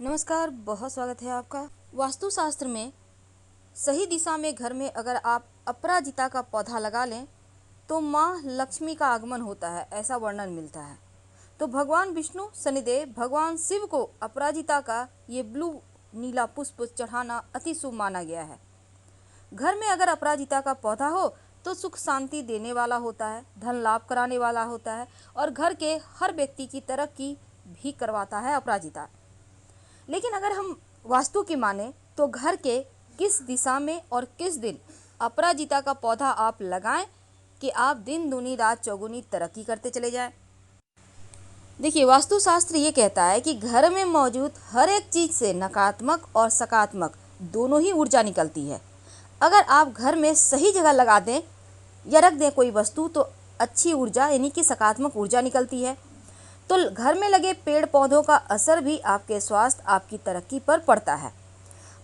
नमस्कार, बहुत स्वागत है आपका। वास्तुशास्त्र में सही दिशा में घर में अगर आप अपराजिता का पौधा लगा लें तो माँ लक्ष्मी का आगमन होता है, ऐसा वर्णन मिलता है। तो भगवान विष्णु, शनिदेव, भगवान शिव को अपराजिता का ये ब्लू नीला पुष्प चढ़ाना अति शुभ माना गया है। घर में अगर अपराजिता का पौधा हो तो सुख शांति देने वाला होता है, धन लाभ कराने वाला होता है और घर के हर व्यक्ति की तरक्की भी करवाता है अपराजिता। लेकिन अगर हम वास्तु की माने तो घर के किस दिशा में और किस दिन अपराजिता का पौधा आप लगाएं कि आप दिन दूनी रात चौगुनी तरक्की करते चले जाएं। देखिए, वास्तुशास्त्र ये कहता है कि घर में मौजूद हर एक चीज से नकारात्मक और सकारात्मक दोनों ही ऊर्जा निकलती है। अगर आप घर में सही जगह लगा दें या रख दें कोई वस्तु तो अच्छी ऊर्जा यानी कि सकारात्मक ऊर्जा निकलती है। तो घर में लगे पेड़ पौधों का असर भी आपके स्वास्थ्य, आपकी तरक्की पर पड़ता है।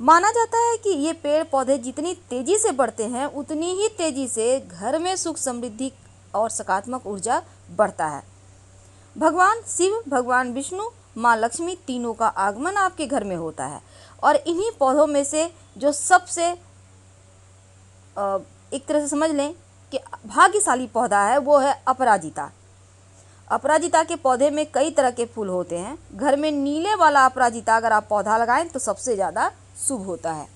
माना जाता है कि ये पेड़ पौधे जितनी तेजी से बढ़ते हैं उतनी ही तेजी से घर में सुख समृद्धि और सकारात्मक ऊर्जा बढ़ता है। भगवान शिव, भगवान विष्णु, माँ लक्ष्मी तीनों का आगमन आपके घर में होता है और इन्हीं पौधों में से जो सबसे एक तरह से समझ लें कि भाग्यशाली पौधा है वो है अपराजिता। अपराजिता के पौधे में कई तरह के फूल होते हैं। घर में नीले वाला अपराजिता अगर आप पौधा लगाएं तो सबसे ज़्यादा शुभ होता है।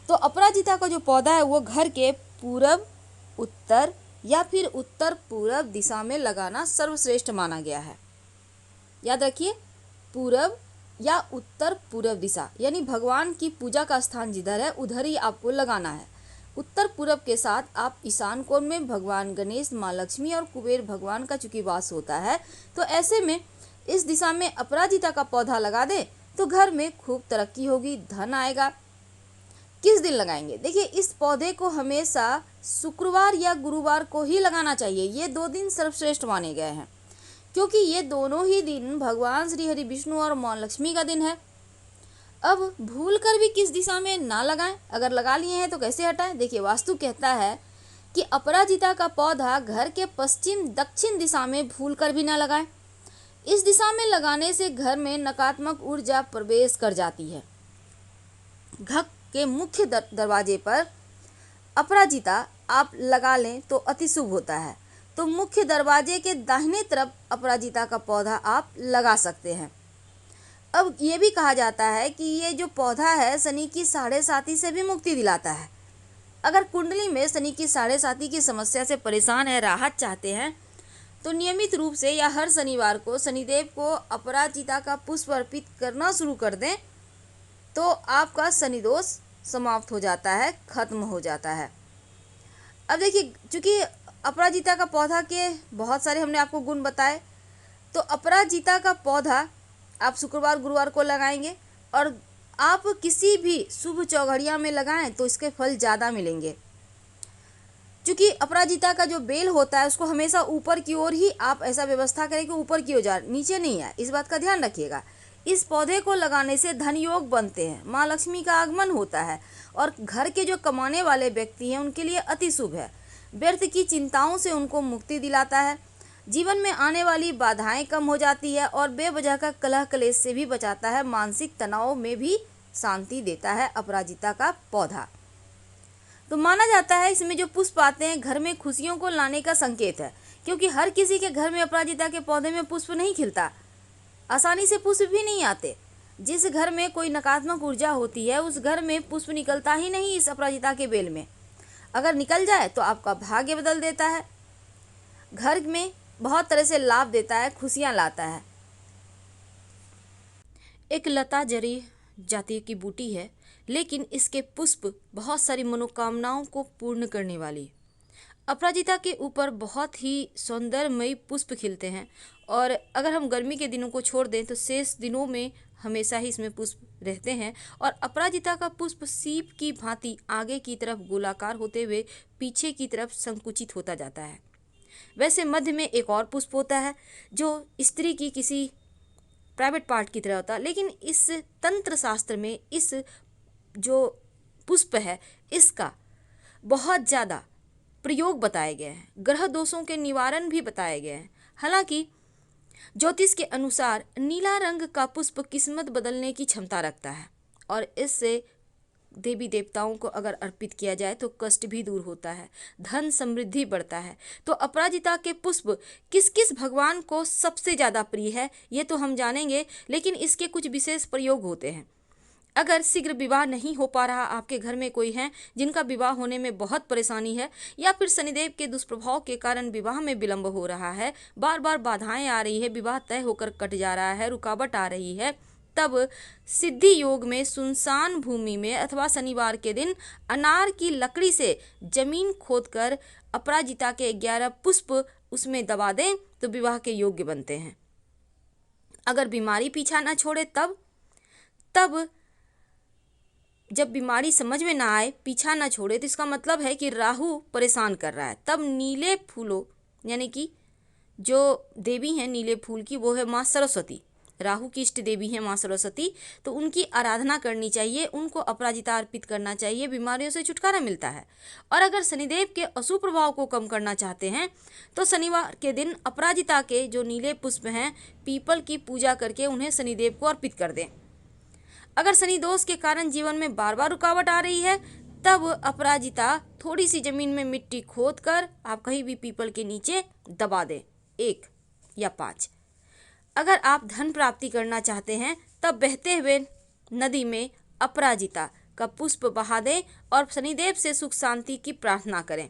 तो अपराजिता का जो पौधा है वो घर के पूरब, उत्तर या फिर उत्तर पूरब दिशा में लगाना सर्वश्रेष्ठ माना गया है। याद रखिए, पूरब या उत्तर पूरब दिशा यानी भगवान की पूजा का स्थान जिधर है उधर ही आपको लगाना है। उत्तर पूरब के साथ आप ईशान कोण में भगवान गणेश, माँ लक्ष्मी और कुबेर भगवान का चूंकि वास होता है तो ऐसे में इस दिशा में अपराजिता का पौधा लगा दें तो घर में खूब तरक्की होगी, धन आएगा। किस दिन लगाएंगे? देखिए, इस पौधे को हमेशा शुक्रवार या गुरुवार को ही लगाना चाहिए। ये 2 दिन सर्वश्रेष्ठ माने गए हैं क्योंकि ये दोनों ही दिन भगवान श्री हरि विष्णु और माँ लक्ष्मी का दिन है। अब भूल कर भी किस दिशा में ना लगाएं, अगर लगा लिए हैं तो कैसे हटाएं? देखिए, वास्तु कहता है कि अपराजिता का पौधा घर के पश्चिम दक्षिण दिशा में भूल कर भी ना लगाएं। इस दिशा में लगाने से घर में नकारात्मक ऊर्जा प्रवेश कर जाती है। घर के मुख्य दरवाजे पर अपराजिता आप लगा लें तो अति शुभ होता है। तो मुख्य दरवाजे के दाहिने तरफ अपराजिता का पौधा आप लगा सकते हैं। अब ये भी कहा जाता है कि ये जो पौधा है शनि की 7.5 से भी मुक्ति दिलाता है। अगर कुंडली में शनि की 7.5 की समस्या से परेशान है, राहत चाहते हैं तो नियमित रूप से या हर शनिवार को शनिदेव को अपराजिता का पुष्प अर्पित करना शुरू कर दें तो आपका शनि दोष समाप्त हो जाता है, खत्म हो जाता है। अब देखिए, चूंकि अपराजिता का पौधा के बहुत सारे हमने आपको गुण बताए, तो अपराजिता का पौधा आप शुक्रवार गुरुवार को लगाएंगे और आप किसी भी शुभ चौघड़िया में लगाएं तो इसके फल ज़्यादा मिलेंगे। क्योंकि अपराजिता का जो बेल होता है उसको हमेशा ऊपर की ओर ही आप ऐसा व्यवस्था करें कि ऊपर की ओर जाए, नीचे नहीं आए, इस बात का ध्यान रखिएगा। इस पौधे को लगाने से धन योग बनते हैं, माँ लक्ष्मी का आगमन होता है और घर के जो कमाने वाले व्यक्ति हैं उनके लिए अति शुभ है। व्यर्थ की चिंताओं से उनको मुक्ति दिलाता है, जीवन में आने वाली बाधाएं कम हो जाती है और बेवजह का कलह कलेश से भी बचाता है। मानसिक तनाव में भी शांति देता है अपराजिता का पौधा। तो माना जाता है इसमें जो पुष्प आते हैं घर में खुशियों को लाने का संकेत है, क्योंकि हर किसी के घर में अपराजिता के पौधे में पुष्प नहीं खिलता, आसानी से पुष्प भी नहीं आते। जिस घर में कोई नकारात्मक ऊर्जा होती है उस घर में पुष्प निकलता ही नहीं। इस अपराजिता के बेल में अगर निकल जाए तो आपका भाग्य बदल देता है, घर में बहुत तरह से लाभ देता है, खुशियां लाता है। एक लता जरी जाति की बूटी है, लेकिन इसके पुष्प बहुत सारी मनोकामनाओं को पूर्ण करने वाली। अपराजिता के ऊपर बहुत ही सौंदर्यमयी पुष्प खिलते हैं और अगर हम गर्मी के दिनों को छोड़ दें तो शेष दिनों में हमेशा ही इसमें पुष्प रहते हैं। और अपराजिता का पुष्प सीप की भांति आगे की तरफ गोलाकार होते हुए पीछे की तरफ संकुचित होता जाता है। वैसे मध्य में एक और पुष्प होता है जो स्त्री की किसी प्राइवेट पार्ट की तरह होता है, लेकिन इस तंत्र शास्त्र में इस जो पुष्प है इसका बहुत ज़्यादा प्रयोग बताए गए हैं, ग्रह दोषों के निवारण भी बताए गए हैं। हालांकि ज्योतिष के अनुसार नीला रंग का पुष्प किस्मत बदलने की क्षमता रखता है और इससे देवी देवताओं को अगर अर्पित किया जाए तो कष्ट भी दूर होता है, धन समृद्धि बढ़ता है। तो अपराजिता के पुष्प किस किस भगवान को सबसे ज़्यादा प्रिय है ये तो हम जानेंगे, लेकिन इसके कुछ विशेष प्रयोग होते हैं। अगर शीघ्र विवाह नहीं हो पा रहा, आपके घर में कोई है जिनका विवाह होने में बहुत परेशानी है, या फिर शनिदेव के दुष्प्रभाव के कारण विवाह में विलंब हो रहा है, बार बार बाधाएं आ रही है, विवाह तय होकर कट जा रहा है, रुकावट आ रही है, तब सिद्धि योग में सुनसान भूमि में अथवा शनिवार के दिन अनार की लकड़ी से जमीन खोदकर अपराजिता के 11 पुष्प उसमें दबा दें तो विवाह के योग्य बनते हैं। अगर बीमारी पीछा न छोड़े तब जब बीमारी समझ में ना आए, पीछा ना छोड़े, तो इसका मतलब है कि राहु परेशान कर रहा है, तब नीले फूलों यानी कि जो देवी हैं नीले फूल की वो है माँ सरस्वती, राहु की इष्ट देवी है माँ सरस्वती, तो उनकी आराधना करनी चाहिए, उनको अपराजिता अर्पित करना चाहिए, बीमारियों से छुटकारा मिलता है। और अगर शनिदेव के अशुभ प्रभाव को कम करना चाहते हैं तो शनिवार के दिन अपराजिता के जो नीले पुष्प हैं पीपल की पूजा करके उन्हें शनिदेव को अर्पित कर दें। अगर शनि दोष के कारण जीवन में बार बार रुकावट आ रही है तब अपराजिता थोड़ी सी जमीन में मिट्टी खोद कर आप कहीं भी पीपल के नीचे दबा दें, 1 या 5। अगर आप धन प्राप्ति करना चाहते हैं तब बहते हुए नदी में अपराजिता का पुष्प बहा दें और शनिदेव से सुख शांति की प्रार्थना करें।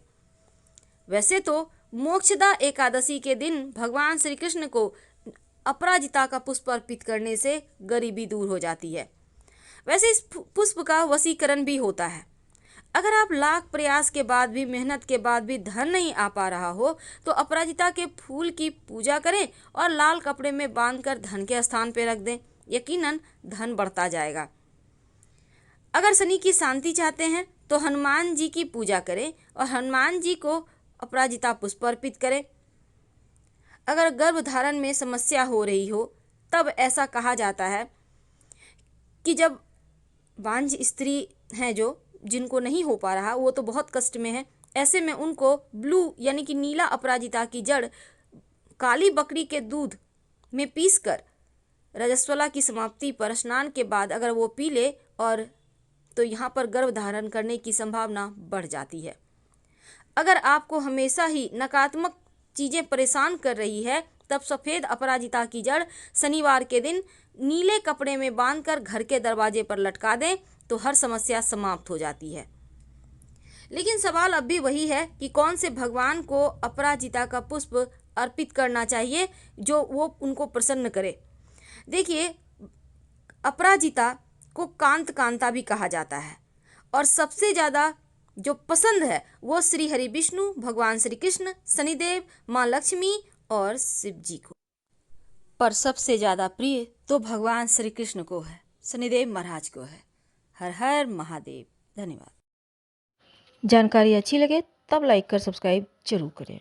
वैसे तो मोक्षदा एकादशी के दिन भगवान श्री कृष्ण को अपराजिता का पुष्प अर्पित करने से गरीबी दूर हो जाती है। वैसे इस पुष्प का वशीकरण भी होता है। अगर आप लाख प्रयास के बाद भी, मेहनत के बाद भी धन नहीं आ पा रहा हो तो अपराजिता के फूल की पूजा करें और लाल कपड़े में बांधकर धन के स्थान पर रख दें, यकीनन धन बढ़ता जाएगा। अगर शनि की शांति चाहते हैं तो हनुमान जी की पूजा करें और हनुमान जी को अपराजिता पुष्प अर्पित करें। अगर गर्भधारण में समस्या हो रही हो तब ऐसा कहा जाता है कि जब बांझ स्त्री हैं जो जिनको नहीं हो पा रहा, वो तो बहुत कष्ट में है, ऐसे में उनको ब्लू यानी कि नीला अपराजिता की जड़ काली बकरी के दूध में पीसकर रजस्वला की समाप्ति पर स्नान के बाद अगर वो पी ले और तो यहाँ पर गर्भ धारण करने की संभावना बढ़ जाती है। अगर आपको हमेशा ही नकारात्मक चीज़ें परेशान कर रही है तब सफ़ेद अपराजिता की जड़ शनिवार के दिन नीले कपड़े में बांधकर घर के दरवाजे पर लटका दें तो हर समस्या समाप्त हो जाती है। लेकिन सवाल अब भी वही है कि कौन से भगवान को अपराजिता का पुष्प अर्पित करना चाहिए जो वो उनको प्रसन्न करे। देखिए, अपराजिता को कांत कांता भी कहा जाता है और सबसे ज़्यादा जो पसंद है वो श्री हरि विष्णु, भगवान श्री कृष्ण, शनिदेव, माँ लक्ष्मी और शिव जी को, पर सबसे ज़्यादा प्रिय तो भगवान श्री कृष्ण को है, शनिदेव महाराज को है। हर हर महादेव। धन्यवाद। जानकारी अच्छी लगे तब लाइक कर सब्सक्राइब जरूर करें।